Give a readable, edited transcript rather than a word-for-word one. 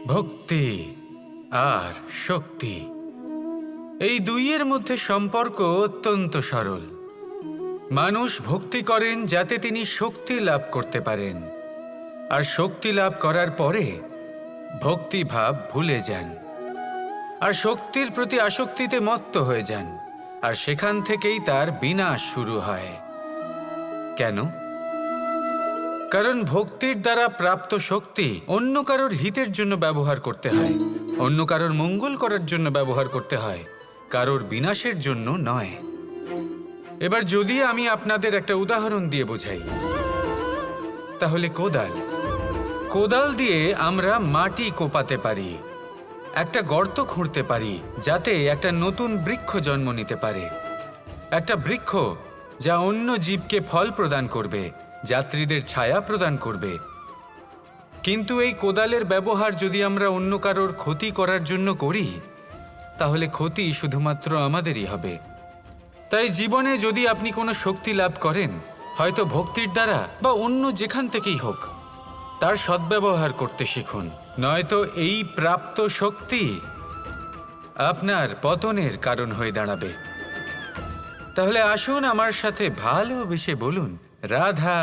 ভক্তি আর শক্তি, এই দুইয়ের মধ্যে সম্পর্ক অত্যন্ত সরল। মানুষ ভক্তি করেন যাতে তিনি শক্তি লাভ করতে পারেন, আর শক্তি লাভ করার পরে ভক্তিভাব ভুলে যান আর শক্তির প্রতি আসক্তিতে মত্ত হয়ে যান, আর সেখান থেকেই তার বিনাশ শুরু হয়। কেন? কারণ ভক্তির দ্বারা প্রাপ্ত শক্তি অন্য কারোর হিতের জন্য ব্যবহার করতে হয়, অন্য কারোর মঙ্গল করার জন্য ব্যবহার করতে হয়, কারোর বিনাশের জন্য নয়। এবার যদি আমি আপনাদের একটা উদাহরণ দিয়ে বোঝাই, তাহলে কোদাল দিয়ে আমরা মাটি কোপাতে পারি, একটা গর্ত খুঁড়তে পারি যাতে একটা নতুন বৃক্ষ জন্ম নিতে পারে, একটা বৃক্ষ যা অন্য জীবকে ফল প্রদান করবে, যাত্রীদের ছায়া প্রদান করবে। কিন্তু এই কোদালের ব্যবহার যদি আমরা অন্য কারোর ক্ষতি করার জন্য করি, তাহলে ক্ষতি শুধুমাত্র আমাদেরই হবে। তাই জীবনে যদি আপনি কোনো শক্তি লাভ করেন, হয়তো ভক্তির দ্বারা বা অন্য যেখান থেকেই হোক, তার সদ্ব্যবহার করতে শিখুন, নয়তো এই প্রাপ্ত শক্তি আপনার পতনের কারণ হয়ে দাঁড়াবে। তাহলে আসুন আমার সাথে ভালোবেসে বলুন, রাধা।